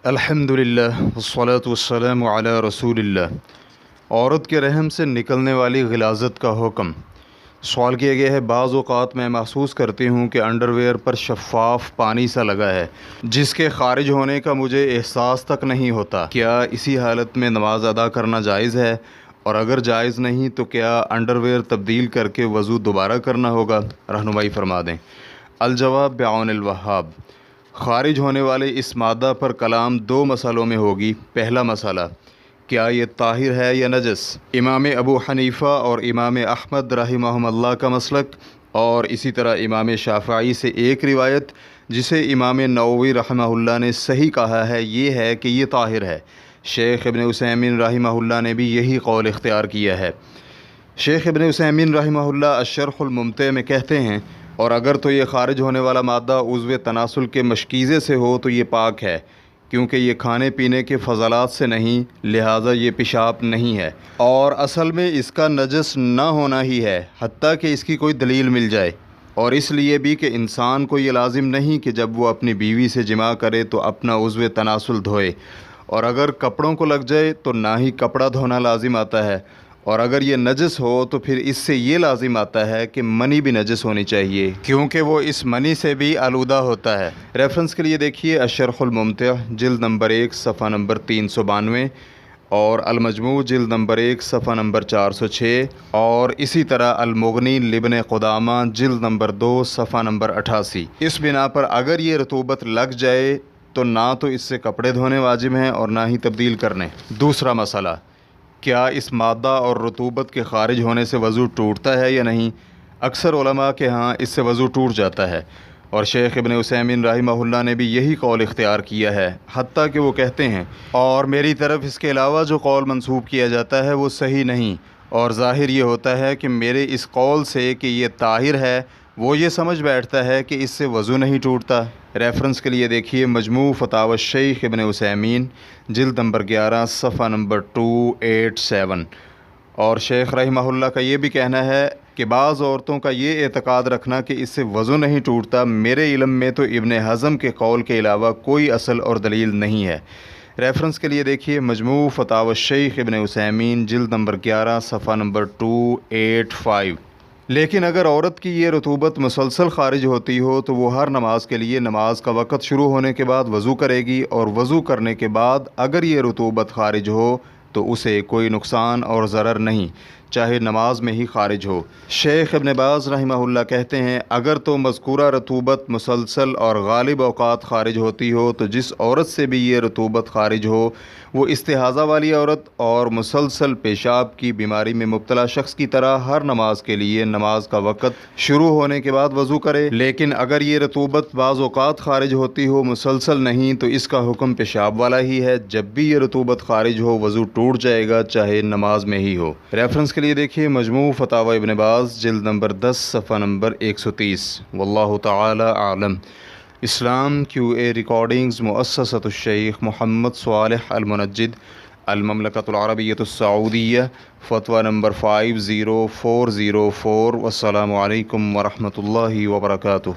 الحمدللہ والصلاة والسلام علی رسول اللہ۔ عورت کے رحم سے نکلنے والی غلاظت کا حکم۔ سوال کیا گیا ہے، بعض اوقات میں محسوس کرتی ہوں کہ انڈر ویئر پر شفاف پانی سا لگا ہے جس کے خارج ہونے کا مجھے احساس تک نہیں ہوتا۔ کیا اسی حالت میں نماز ادا کرنا جائز ہے؟ اور اگر جائز نہیں تو کیا انڈر ویئر تبدیل کر کے وضو دوبارہ کرنا ہوگا؟ رہنمائی فرما دیں۔ الجواب بعون الوہاب۔ خارج ہونے والے اس مادہ پر کلام دو مسئلوں میں ہوگی۔ پہلا مسئلہ، کیا یہ طاہر ہے یا نجس؟ امام ابو حنیفہ اور امام احمد رحمہم اللہ کا مسلک، اور اسی طرح امام شافعی سے ایک روایت جسے امام نووی رحمہ اللہ نے صحیح کہا ہے، یہ ہے کہ یہ طاہر ہے۔ شیخ ابن عثیمین رحمہ اللہ نے بھی یہی قول اختیار کیا ہے۔ شیخ ابن عثیمین رحمہ اللہ الشرح الممتع میں کہتے ہیں، اور اگر تو یہ خارج ہونے والا مادہ عضو تناسل کے مشکیزے سے ہو تو یہ پاک ہے، کیونکہ یہ کھانے پینے کے فضلات سے نہیں، لہٰذا یہ پیشاب نہیں ہے، اور اصل میں اس کا نجس نہ ہونا ہی ہے، حتیٰ کہ اس کی کوئی دلیل مل جائے۔ اور اس لیے بھی کہ انسان کو یہ لازم نہیں کہ جب وہ اپنی بیوی سے جماع کرے تو اپنا عضو تناسل دھوئے، اور اگر کپڑوں کو لگ جائے تو نہ ہی کپڑا دھونا لازم آتا ہے، اور اگر یہ نجس ہو تو پھر اس سے یہ لازم آتا ہے کہ منی بھی نجس ہونی چاہیے، کیونکہ وہ اس منی سے بھی آلودہ ہوتا ہے۔ ریفرنس کے لیے دیکھیے الشرح الممتع جلد نمبر 1 صفحہ نمبر 392، اور المجموع جلد نمبر 1 صفحہ نمبر 406، اور اسی طرح المغنی لابن قدامہ جلد نمبر 2 صفحہ نمبر 88۔ اس بنا پر اگر یہ رطوبت لگ جائے تو نہ تو اس سے کپڑے دھونے واجب ہیں اور نہ ہی تبدیل کرنے۔ دوسرا مسئلہ، کیا اس مادہ اور رطوبت کے خارج ہونے سے وضو ٹوٹتا ہے یا نہیں؟ اکثر علماء کے ہاں اس سے وضو ٹوٹ جاتا ہے، اور شیخ ابن عثیمین رحمہ اللہ نے بھی یہی قول اختیار کیا ہے، حتیٰ کہ وہ کہتے ہیں، اور میری طرف اس کے علاوہ جو قول منسوب کیا جاتا ہے وہ صحیح نہیں، اور ظاہر یہ ہوتا ہے کہ میرے اس قول سے کہ یہ طاہر ہے وہ یہ سمجھ بیٹھتا ہے کہ اس سے وضو نہیں ٹوٹتا۔ ریفرنس کے لیے دیکھیے مجموع فتاوی شیخ ابن عثیمین جلد نمبر 11 صفحہ نمبر 287۔ اور شیخ رحمہ اللہ کا یہ بھی کہنا ہے کہ بعض عورتوں کا یہ اعتقاد رکھنا کہ اس سے وضو نہیں ٹوٹتا، میرے علم میں تو ابن حزم کے قول کے علاوہ کوئی اصل اور دلیل نہیں ہے۔ ریفرنس کے لیے دیکھیے مجموع فتاوی شیخ ابن عثیمین جلد نمبر 11 صفحہ نمبر 285۔ لیکن اگر عورت کی یہ رطوبت مسلسل خارج ہوتی ہو تو وہ ہر نماز کے لیے نماز کا وقت شروع ہونے کے بعد وضو کرے گی، اور وضو کرنے کے بعد اگر یہ رطوبت خارج ہو تو اسے کوئی نقصان اور ضرر نہیں، چاہے نماز میں ہی خارج ہو۔ شیخ ابن باز رحمہ اللہ کہتے ہیں، اگر تو مذکورہ رطوبت مسلسل اور غالب اوقات خارج ہوتی ہو تو جس عورت سے بھی یہ رطوبت خارج ہو وہ استحاضہ والی عورت اور مسلسل پیشاب کی بیماری میں مبتلا شخص کی طرح ہر نماز کے لیے نماز کا وقت شروع ہونے کے بعد وضو کرے۔ لیکن اگر یہ رطوبت بعض اوقات خارج ہوتی ہو، مسلسل نہیں، تو اس کا حکم پیشاب والا ہی ہے، جب بھی یہ رطوبت خارج ہو وضو ٹوٹ جائے گا، چاہے نماز میں ہی ہو۔ ریفرنس کے لیے دیکھیے مجموع فتاوی ابن باز جلد نمبر 10 صفحہ نمبر 130۔ واللہ تعالی اعلم۔ اسلام QA ریکارڈنگز مؤسسۃ الشیخ محمد صالح المنجد، المملکۃ العربیۃ السعودیہ، فتویٰ نمبر 50404۔ والسلام علیکم ورحمۃ اللہ وبرکاتہ۔